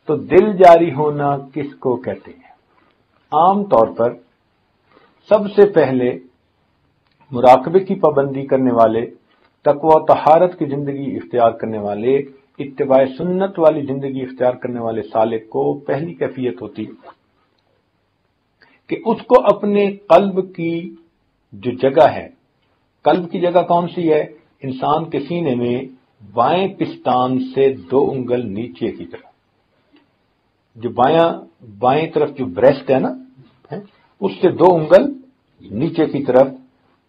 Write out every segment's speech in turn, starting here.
تو دل جاری ہونا کس کو کہتے ہیں؟ عام طور پر سب سے پہلے مراقبے کی پابندی کرنے والے، تقوی و طہارت کی زندگی اختیار کرنے والے، اتباع سنت والی زندگی اختیار کرنے والے سالک کو پہلی کیفیت ہوتی ہے کہ اس کو اپنے قلب کی جو جگہ ہے، قلب کی جگہ کون سی ہے؟ انسان کے سینے میں بائیں پستان سے 2 انگل نیچے کی طرف، جو بائیں طرف جو بریسٹ ہے نا، اس سے 2 انگل نیچے کی طرف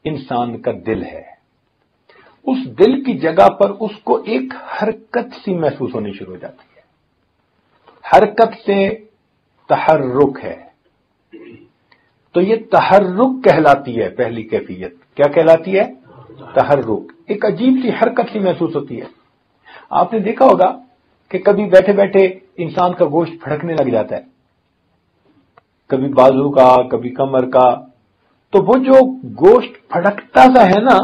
انسان کا دل ہے۔ اس دل کی جگہ پر اس کو ایک حرکت سی محسوس ہونی شروع ہو جاتی ہے۔ حرکت سے تحرک ہے، تو یہ تحرک کہلاتی ہے پہلی کیفیت۔ کیا کہلاتی ہے؟ تحرک۔ ایک عجیب سی حرکت سی محسوس ہوتی ہے۔ آپ نے دیکھا ہوگا کہ کبھی بیٹھے بیٹھے انسان کا گوشت پھڑکنے لگ جاتا ہے، کبھی بازو کا، کبھی کمر کا، تو وہ جو گوشت پھڑکتا سا ہے نا،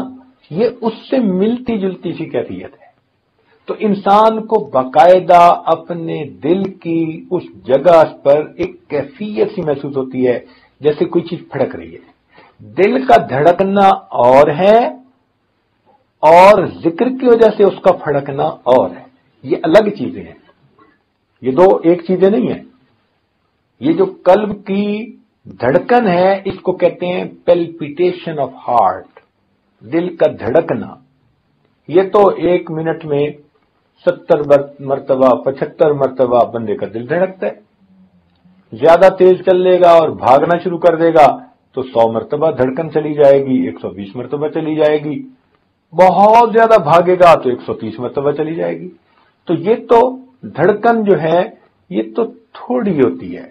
یہ اس سے ملتی جلتی سی کیفیت ہے۔ تو انسان کو باقاعدہ اپنے دل کی اس جگہ پر ایک کیفیت سی محسوس ہوتی ہے، جیسے کوئی چیز پھڑک رہی ہے۔ دل کا دھڑکنا اور ہے، اور ذکر کی وجہ سے اس کا پھڑکنا اور ہے۔ یہ الگ چیزیں ہیں، یہ دو ایک چیزیں نہیں ہیں۔ یہ جو قلب کی دھڑکن ہے، اس کو کہتے ہیں پیلپیٹیشن آف ہارٹ، دل کا دھڑکنا۔ یہ تو 1 منٹ میں 70 مرتبہ 75 مرتبہ بندے کا دل دھڑکتا ہے۔ زیادہ تیز چل لے گا اور بھاگنا شروع کر دے گا تو 100 مرتبہ دھڑکن چلی جائے گی، 120 مرتبہ چلی جائے گی۔ بہت زیادہ بھاگے گا تو 130 مرتبہ چلی جائے گی۔ تو یہ تو دھڑکن جو ہے یہ تو تھوڑی ہوتی ہے،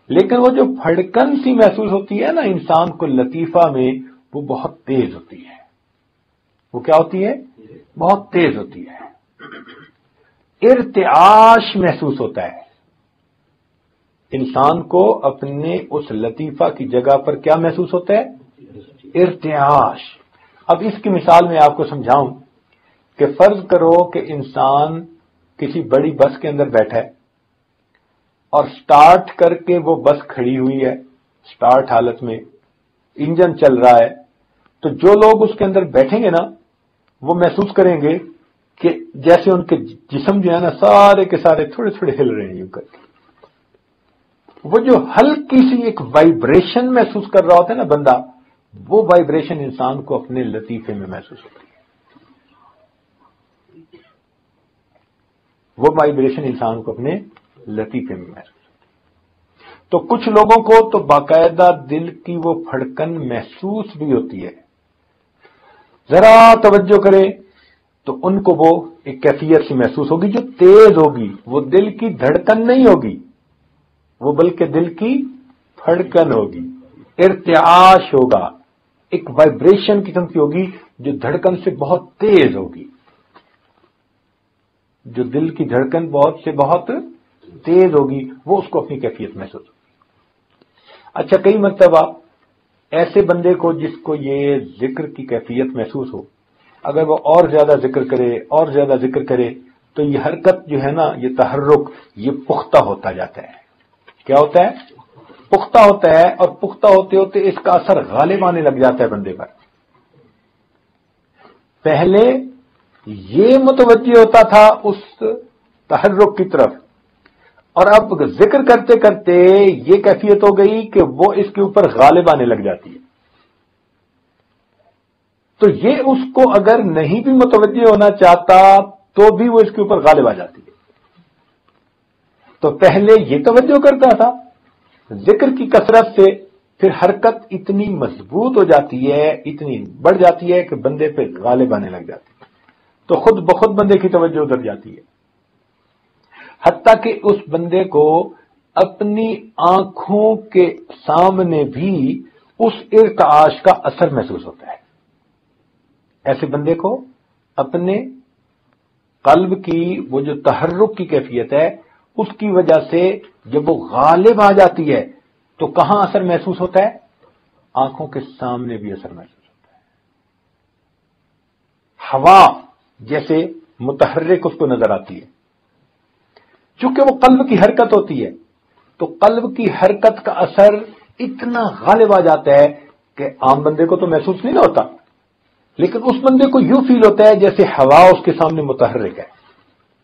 لیکن وہ جو پھڑکن سی محسوس ہوتی ہے نا انسان کو لطیفہ میں، وہ بہت تیز ہوتی ہے۔ وہ کیا ہوتی ہے؟ بہت تیز ہوتی ہے۔ ارتعاش محسوس ہوتا ہے انسان کو، اپنے اس لطیفہ کی جگہ پر کیا محسوس ہوتا ہے؟ ارتعاش۔ اب اس کی مثال میں آپ کو سمجھاؤں کہ فرض کرو کہ انسان کسی بڑی بس کے اندر بیٹھا ہے اور سٹارٹ کر کے وہ بس کھڑی ہوئی ہے، سٹارٹ حالت میں انجن چل رہا ہے، تو جو لوگ اس کے اندر بیٹھیں گے نا، وہ محسوس کریں گے کہ جیسے ان کے جسم جو ہے نا سارے کے سارے تھوڑے تھوڑے ہل رہے ہیں یوں کر کے۔ وہ جو ہلکی سی ایک وائبریشن محسوس کر رہا ہوتا ہے نا بندہ، وہ وائبریشن انسان کو اپنے لطیفے میں محسوس ہوتی ہے۔ وہ وائبریشن انسان کو اپنے لطیفے میں محسوس ہوتی ہے۔ تو کچھ لوگوں کو تو باقاعدہ دل کی وہ پھڑکن محسوس بھی ہوتی ہے، ذرا توجہ کریں تو ان کو وہ ایک کیفیت سی محسوس ہوگی جو تیز ہوگی۔ وہ دل کی دھڑکن نہیں ہوگی، وہ بلکہ دل کی پھڑکن ہوگی، ارتعاش ہوگا، ایک وائبریشن قسم کی ہوگی جو دھڑکن سے بہت تیز ہوگی، جو دل کی دھڑکن بہت سے بہت تیز ہوگی، وہ اس کو اپنی کیفیت محسوس ہوگی۔ اچھا، کئی مرتبہ ایسے بندے کو جس کو یہ ذکر کی کیفیت محسوس ہو، اگر وہ اور زیادہ ذکر کرے اور زیادہ ذکر کرے تو یہ حرکت جو ہے نا، یہ تحرک، یہ پختہ ہوتا جاتا ہے۔ کیا ہوتا ہے؟ پختہ ہوتا ہے، اور پختہ ہوتے ہوتے اس کا اثر غالب آنے لگ جاتا ہے بندے پر۔ پہلے یہ متوجہ ہوتا تھا اس تحرک کی طرف، اور اب ذکر کرتے کرتے یہ کیفیت ہو گئی کہ وہ اس کے اوپر غالب آنے لگ جاتی ہے۔ تو یہ اس کو اگر نہیں بھی متوجہ ہونا چاہتا تو بھی وہ اس کے اوپر غالب آ جاتی ہے۔ تو پہلے یہ توجہ کرتا تھا، ذکر کی کثرت سے پھر حرکت اتنی مضبوط ہو جاتی ہے، اتنی بڑھ جاتی ہے کہ بندے پہ غالب آنے لگ جاتی ہے، تو خود بخود بندے کی توجہ ادھر جاتی ہے، حتیٰ کہ اس بندے کو اپنی آنکھوں کے سامنے بھی اس ارتعاش کا اثر محسوس ہوتا ہے۔ ایسے بندے کو اپنے قلب کی وہ جو تحرک کی کیفیت ہے، اس کی وجہ سے جب وہ غالب آ جاتی ہے تو کہاں اثر محسوس ہوتا ہے؟ آنکھوں کے سامنے بھی اثر محسوس ہوتا ہے۔ ہوا جیسے متحرک اس کو نظر آتی ہے، چونکہ وہ قلب کی حرکت ہوتی ہے تو قلب کی حرکت کا اثر اتنا غالب آ جاتا ہے کہ عام بندے کو تو محسوس نہیں ہوتا، لیکن اس بندے کو یوں فیل ہوتا ہے جیسے ہوا اس کے سامنے متحرک ہے،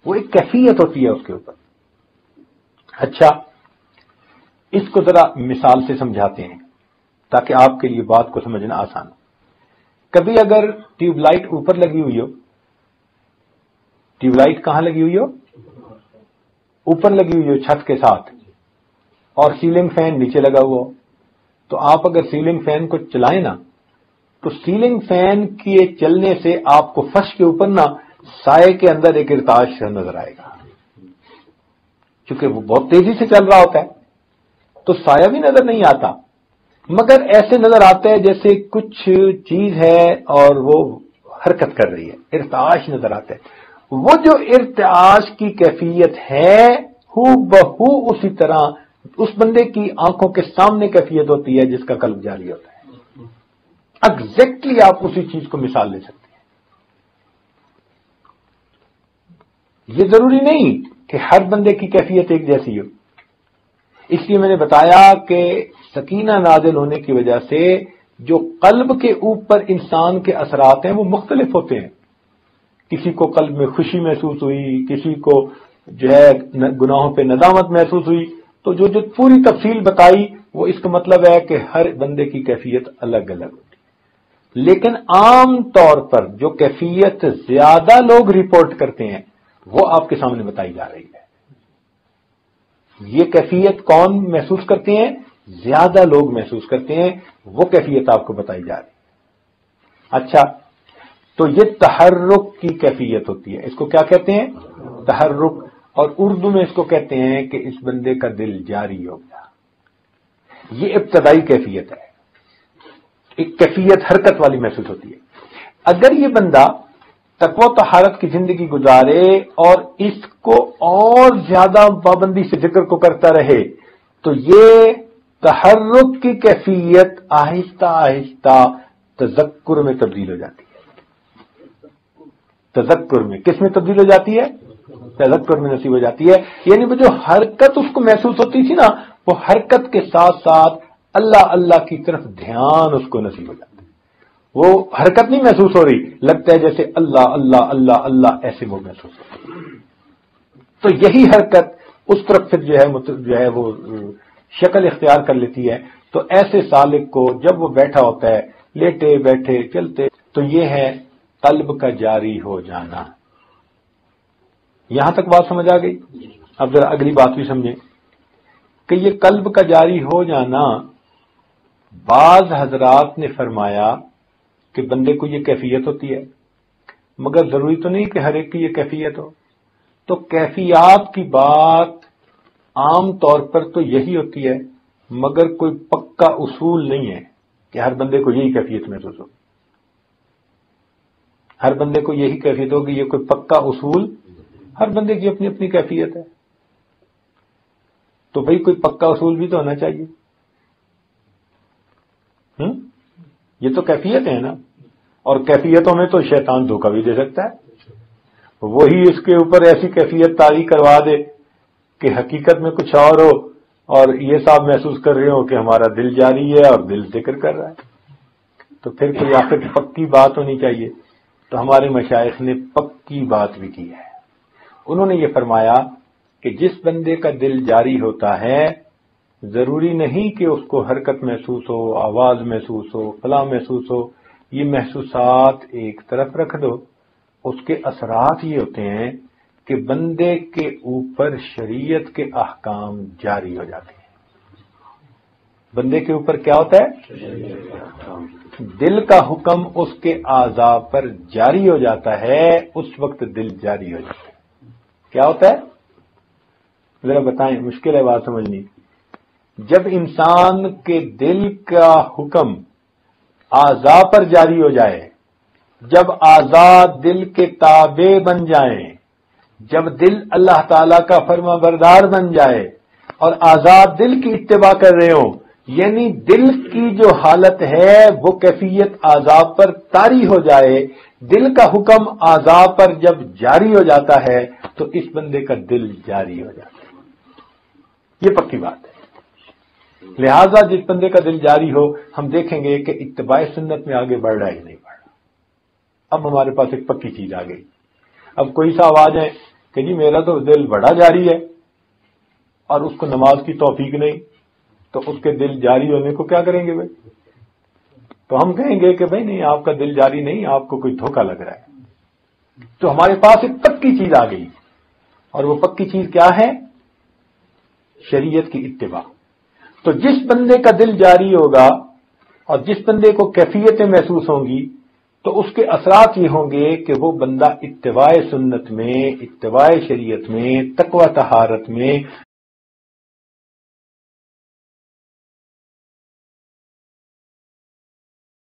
وہ ایک کیفیت ہوتی ہے اس کے اوپر۔ اچھا، اس کو ذرا مثال سے سمجھاتے ہیں تاکہ آپ کے لیے بات کو سمجھنا آسان ہو۔ کبھی اگر ٹیوب لائٹ اوپر لگی ہوئی ہو، ٹیوب لائٹ کہاں لگی ہوئی ہو؟ اوپر لگی ہوئی ہو چھت کے ساتھ، اور سیلنگ فین نیچے لگا ہوا ہو، تو آپ اگر سیلنگ فین کو چلائیں نا تو سیلنگ فین کے چلنے سے آپ کو فرش کے اوپر نا سائے کے اندر ایک ارتعاش نظر آئے گا، چونکہ وہ بہت تیزی سے چل رہا ہوتا ہے تو سایہ بھی نظر نہیں آتا، مگر ایسے نظر آتا ہے جیسے کچھ چیز ہے اور وہ حرکت کر رہی ہے، ارتعاش نظر آتا ہے۔ وہ جو ارتعاش کی کیفیت ہے ہو بہو اسی طرح اس بندے کی آنکھوں کے سامنے کیفیت ہوتی ہے جس کا قلب جاری ہوتا ہے۔ ایگزیکٹلی آپ اسی چیز کو مثال لے سکتے ہیں۔ یہ ضروری نہیں کہ ہر بندے کی کیفیت ایک جیسی ہو، اس لیے میں نے بتایا کہ سکینہ نازل ہونے کی وجہ سے جو قلب کے اوپر انسان کے اثرات ہیں وہ مختلف ہوتے ہیں۔ کسی کو قلب میں خوشی محسوس ہوئی، کسی کو جو ہے گناہوں پہ ندامت محسوس ہوئی، تو جو پوری تفصیل بتائی وہ اس کا مطلب ہے کہ ہر بندے کی کیفیت الگ الگ ہوتی ہے، لیکن عام طور پر جو کیفیت زیادہ لوگ رپورٹ کرتے ہیں وہ آپ کے سامنے بتائی جا رہی ہے۔ یہ کیفیت کون محسوس کرتے ہیں؟ زیادہ لوگ محسوس کرتے ہیں، وہ کیفیت آپ کو بتائی جا رہی ہے۔ اچھا، تو یہ تحرک کی کیفیت ہوتی ہے، اس کو کیا کہتے ہیں؟ تحرک، اور اردو میں اس کو کہتے ہیں کہ اس بندے کا دل جاری ہو گیا۔ یہ ابتدائی کیفیت ہے، ایک کیفیت حرکت والی محسوس ہوتی ہے۔ اگر یہ بندہ تقوی و طہارت کی زندگی گزارے اور اس کو اور زیادہ پابندی سے ذکر کو کرتا رہے تو یہ تحرک کی کیفیت آہستہ آہستہ تذکر میں تبدیل ہو جاتی ہے۔ تذکر میں کس میں تبدیل ہو جاتی ہے؟ تذکر میں نصیب ہو جاتی ہے، یعنی وہ جو حرکت اس کو محسوس ہوتی تھی نا، وہ حرکت کے ساتھ ساتھ اللہ اللہ کی طرف دھیان اس کو نصیب ہو جاتا ہے۔ وہ حرکت نہیں محسوس ہو رہی، لگتا ہے جیسے اللہ اللہ اللہ اللہ ایسے وہ محسوس ہو رہی ہے۔ تو یہی حرکت اس طرف پھر جو ہے وہ شکل اختیار کر لیتی ہے۔ تو ایسے سالک کو جب وہ بیٹھا ہوتا ہے، لیٹے بیٹھے چلتے، تو یہ ہے قلب کا جاری ہو جانا۔ یہاں تک بات سمجھ آ گئی؟ اب ذرا اگلی بات بھی سمجھیں کہ یہ قلب کا جاری ہو جانا، بعض حضرات نے فرمایا کہ بندے کو یہ کیفیت ہوتی ہے، مگر ضروری تو نہیں کہ ہر ایک کی یہ کیفیت ہو۔ تو کیفیات کی بات عام طور پر تو یہی ہوتی ہے، مگر کوئی پکا اصول نہیں ہے کہ ہر بندے کو یہی کیفیت محسوس ہو۔ ہر بندے کو یہی کیفیت ہوگی، یہ کوئی پکا اصول، ہر بندے کی اپنی اپنی کیفیت ہے۔ تو بھئی کوئی پکا اصول بھی تو ہونا چاہیے۔ یہ تو کیفیت ہے نا، اور کیفیتوں میں تو شیطان دھوکہ بھی دے سکتا ہے، وہی اس کے اوپر ایسی کیفیت طاری کروا دے کہ حقیقت میں کچھ اور ہو، اور یہ صاحب محسوس کر رہے ہو کہ ہمارا دل جاری ہے اور دل ذکر کر رہا ہے۔ تو پھر کوئی آخر پکی بات ہونی چاہیے۔ تو ہمارے مشائخ نے پکی بات بھی کی ہے، انہوں نے یہ فرمایا کہ جس بندے کا دل جاری ہوتا ہے ضروری نہیں کہ اس کو حرکت محسوس ہو، آواز محسوس ہو، فلاں محسوس ہو، یہ محسوسات ایک طرف رکھ دو، اس کے اثرات یہ ہوتے ہیں کہ بندے کے اوپر شریعت کے احکام جاری ہو جاتے ہیں۔ بندے کے اوپر کیا ہوتا ہے؟ دل کا حکم اس کے اعضاء پر جاری ہو جاتا ہے، اس وقت دل جاری ہو جاتا ہے۔ کیا ہوتا ہے؟ ذرا بتائیں، مشکل ہے بات سمجھنی۔ جب انسان کے دل کا حکم اعضاء پر جاری ہو جائے، جب اعضاء دل کے تابع بن جائیں، جب دل اللہ تعالی کا فرما بردار بن جائے اور اعضاء دل کی اتباع کر رہے ہوں، یعنی دل کی جو حالت ہے وہ کیفیت اعضاء پر طاری ہو جائے، دل کا حکم اعضاء پر جب جاری ہو جاتا ہے تو اس بندے کا دل جاری ہو جاتا ہے، یہ پکی بات ہے۔ لہذا جس بندے کا دل جاری ہو، ہم دیکھیں گے کہ اتباع سنت میں آگے بڑھ رہا ہی نہیں بڑھ رہا۔ اب ہمارے پاس ایک پکی چیز آ گئی۔ اب کوئی سا آواز ہے کہ جی میرا تو دل بڑا جاری ہے اور اس کو نماز کی توفیق نہیں، تو اس کے دل جاری ہونے کو کیا کریں گے بھائی؟ تو ہم کہیں گے کہ بھائی نہیں، آپ کا دل جاری نہیں، آپ کو کوئی دھوکہ لگ رہا ہے۔ تو ہمارے پاس ایک پکی چیز آ گئی، اور وہ پکی چیز کیا ہے؟ شریعت کی اتباع۔ تو جس بندے کا دل جاری ہوگا اور جس بندے کو کیفیتیں محسوس ہوں گی تو اس کے اثرات یہ ہوں گے کہ وہ بندہ اتباع سنت میں، اتباع شریعت میں، تقوی طہارت میں